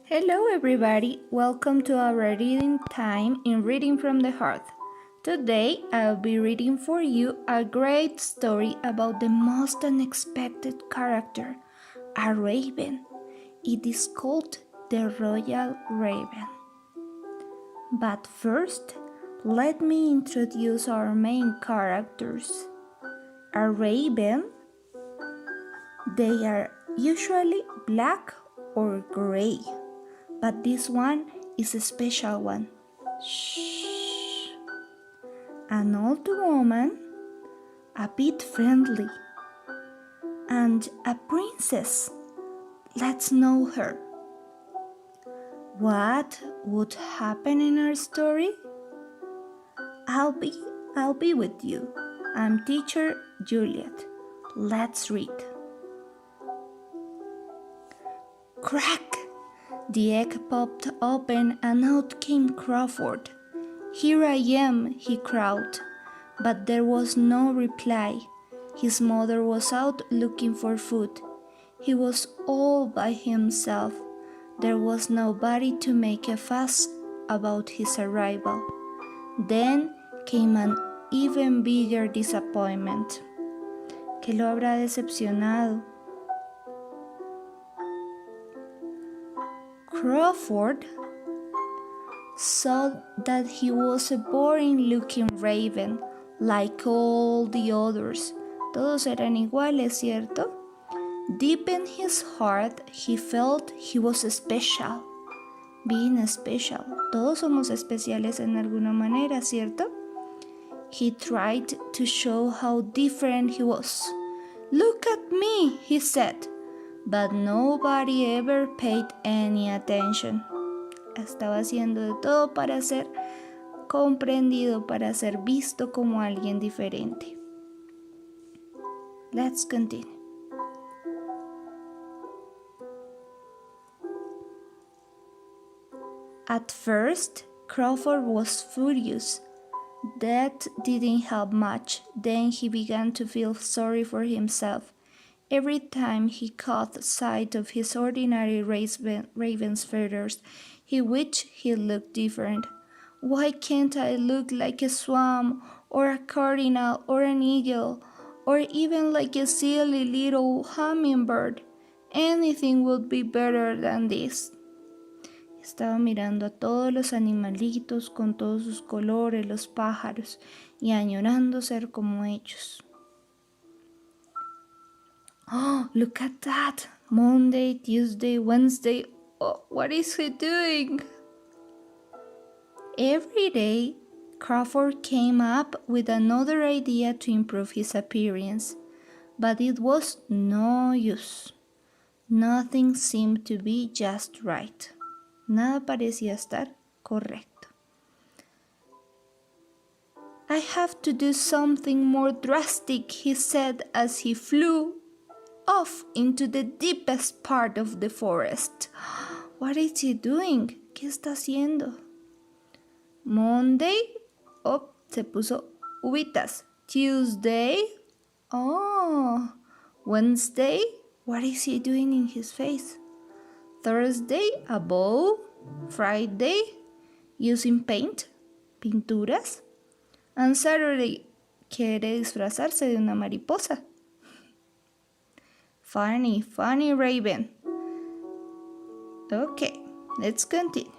Hello everybody, welcome to our reading time in Reading from the Heart. Today I'll be reading for you a great story about the most unexpected character, a raven. It is called the Royal Raven. But first, let me introduce our main characters. A raven, they are usually black or gray. But this one is a special one. Shh. An old woman, a bit friendly, and a princess. Let's know her. What would happen in our story? I'll be with you. I'm teacher Juliet. Let's read. Crack! The egg popped open and out came Crawford. Here I am, he crowed, but there was no reply. His mother was out looking for food. He was all by himself. There was nobody to make a fuss about his arrival. Then came an even bigger disappointment. ¿Qué lo habrá decepcionado? Crawford saw that he was a boring-looking raven, like all the others. Todos eran iguales, ¿cierto? Deep in his heart, he felt he was special. Being special. Todos somos especiales en alguna manera, ¿cierto? He tried to show how different he was. Look at me, he said. But nobody ever paid any attention. Estaba haciendo de todo para ser comprendido, para ser visto como alguien diferente. Let's continue. At first, Crawford was furious. That didn't help much. Then he began to feel sorry for himself. Every time he caught sight of his ordinary raven's feathers, he wished he looked different. Why can't I look like a swan, or a cardinal, or an eagle, or even like a silly little hummingbird? Anything would be better than this. Estaba mirando a todos los animalitos con todos sus colores, los pájaros, y añorando ser como ellos. Oh, look at that! Monday, Tuesday, Wednesday. Oh, what is he doing? Every day, Crawford came up with another idea to improve his appearance, but it was no use. Nothing seemed to be just right. Nada parecía estar correcto. I have to do something more drastic, he said as he flew off into the deepest part of the forest. What is he doing? ¿Qué está haciendo? Monday, oh, se puso uvitas. Tuesday, oh. Wednesday, what is he doing in his face? Thursday, a bow. Friday, using paint, pinturas. And Saturday, quiere disfrazarse de una mariposa. Funny raven. Okay, let's continue.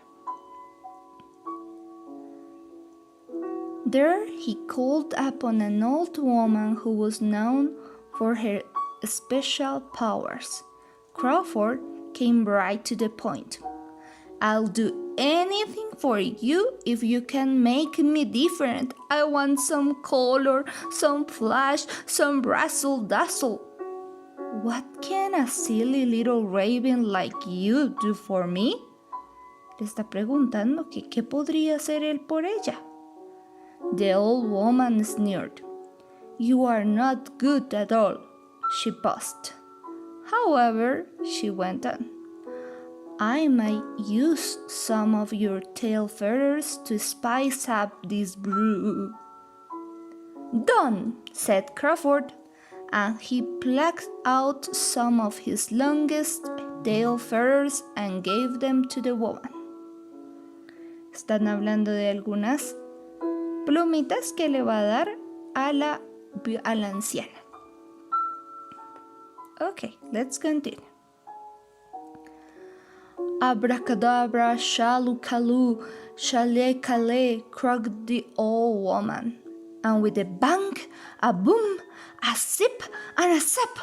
There he called upon an old woman who was known for her special powers. Crawford came right to the point. I'll do anything for you if you can make me different. I want some color, some flash, some razzle dazzle. What can a silly little raven like you do for me? Le está preguntando que qué podría hacer él por ella. The old woman sneered. You are not good at all, she paused. However, she went on, I might use some of your tail feathers to spice up this brew. Done, said Crawford, and he plucked out some of his longest tail feathers and gave them to the woman. Están hablando de algunas plumitas que le va a dar a la anciana. Okay, let's continue. Abracadabra, shalu-kalu, shale-kale, croaked the old woman. And with a bang, a boom, a zip, and a zap,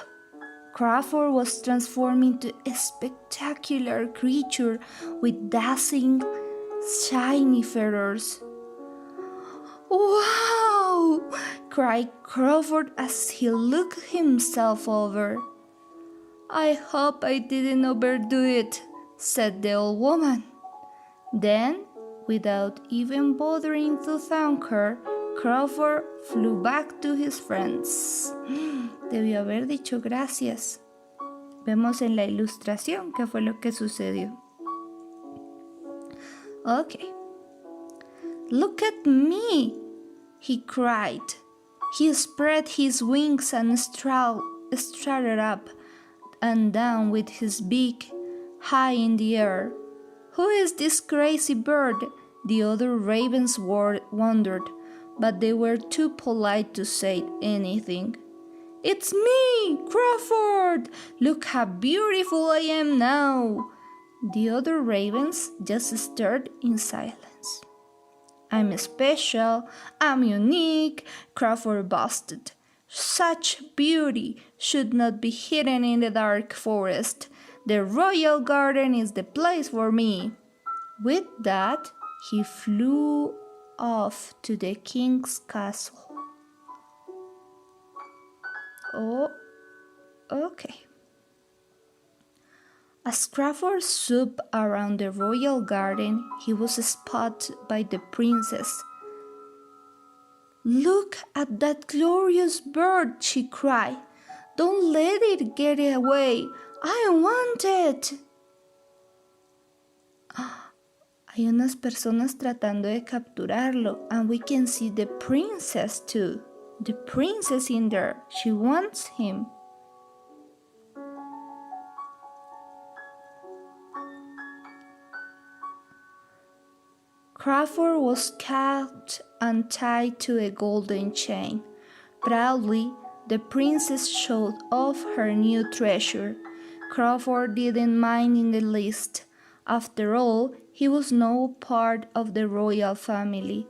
Crawford was transformed into a spectacular creature with dazzling, shiny feathers. "Wow!" cried Crawford as he looked himself over. "I hope I didn't overdo it," said the old woman. Then, without even bothering to thank her, Crawford flew back to his friends. Debió haber dicho gracias. Vemos en la ilustración qué fue lo que sucedió. Okay. "Look at me!" he cried. He spread his wings and strutted up and down with his beak high in the air. "Who is this crazy bird?" the other ravens wondered, but they were too polite to say anything. "It's me, Crawford! Look how beautiful I am now!" The other ravens just stared in silence. "I'm special, I'm unique," Crawford boasted. "Such beauty should not be hidden in the dark forest. The royal garden is the place for me." With that, he flew off to the king's castle. Oh, okay. As Crawford swooped around the royal garden, he was spotted by the princess. "Look at that glorious bird," she cried. "Don't let it get away. I want it." Hay unas personas tratando de capturarlo, and we can see the princess too. The princess in there. She wants him. Crawford was caught and tied to a golden chain. Proudly, the princess showed off her new treasure. Crawford didn't mind in the least. After all, he was no part of the royal family.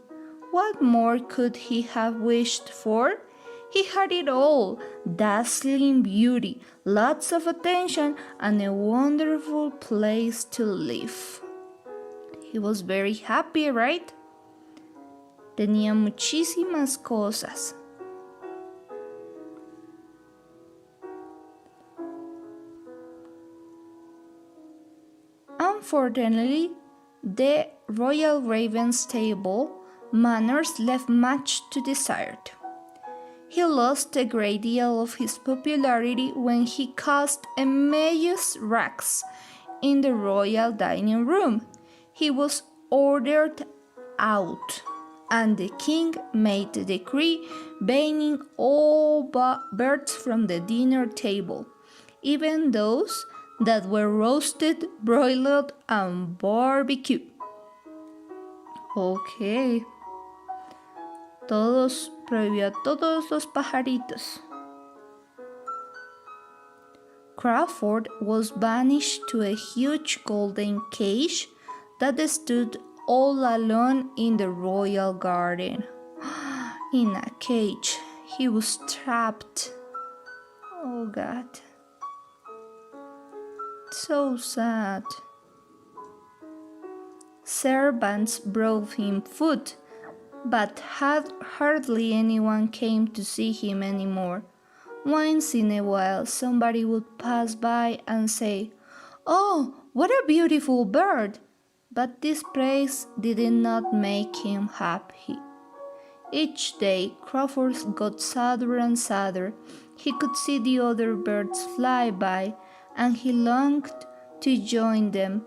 What more could he have wished for? He had it all: dazzling beauty, lots of attention, and a wonderful place to live. He was very happy, right? Tenía muchísimas cosas. Unfortunately, the royal raven's table manners left much to desired. He lost a great deal of his popularity when he caused a major ruckus in the royal dining room. He was ordered out, and the king made a decree banning all birds from the dinner table, even those that were roasted, broiled, and barbecued. Okay. Prohibió a todos los pajaritos. Crawford was banished to a huge golden cage that stood all alone in the royal garden. In a cage, he was trapped. Oh God. So sad. Servants brought him food, but hardly anyone came to see him anymore. Once in a while, somebody would pass by and say, "Oh, what a beautiful bird!" But this praise did not make him happy. Each day, Crawford got sadder and sadder. He could see the other birds fly by, and he longed to join them.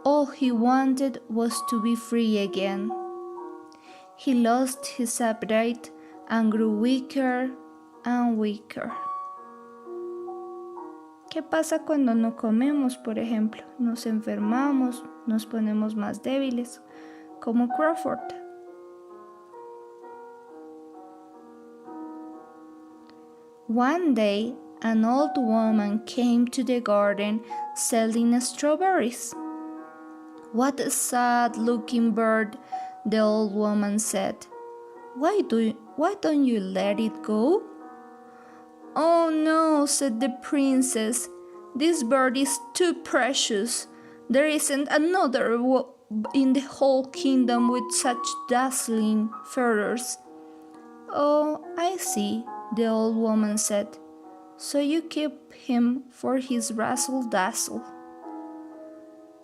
All he wanted was to be free again. He lost his appetite and grew weaker and weaker. ¿Qué pasa cuando no comemos, por ejemplo? Nos enfermamos, nos ponemos más débiles, como Crawford. One day, an old woman came to the garden selling strawberries. "What a sad-looking bird," the old woman said. Why don't you let it go?" "Oh no," said the princess. "This bird is too precious. There isn't another in the whole kingdom with such dazzling feathers." "Oh, I see," the old woman said. "So you keep him for his razzle-dazzle."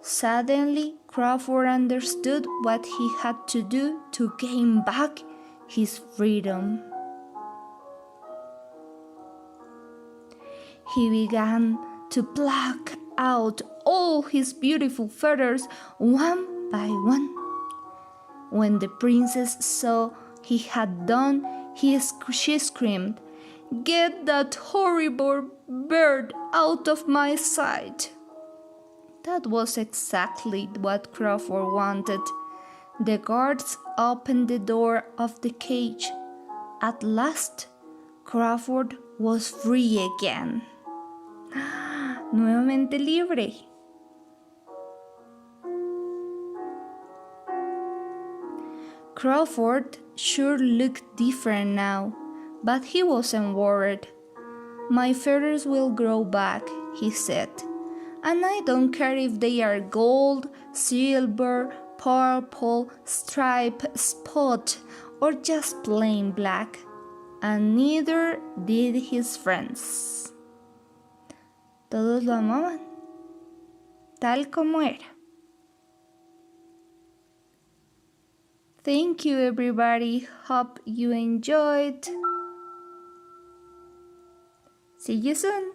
Suddenly, Crawford understood what he had to do to gain back his freedom. He began to pluck out all his beautiful feathers one by one. When the princess saw he had done, she screamed, "Get that horrible bird out of my sight!" That was exactly what Crawford wanted. The guards opened the door of the cage. At last, Crawford was free again. Nuevamente libre. Crawford sure looked different now, but he wasn't worried. "My feathers will grow back," he said. "And I don't care if they are gold, silver, purple, striped, spot, or just plain black." And neither did his friends. Todos lo amaban, tal como era. Thank you, everybody. Hope you enjoyed. See you soon.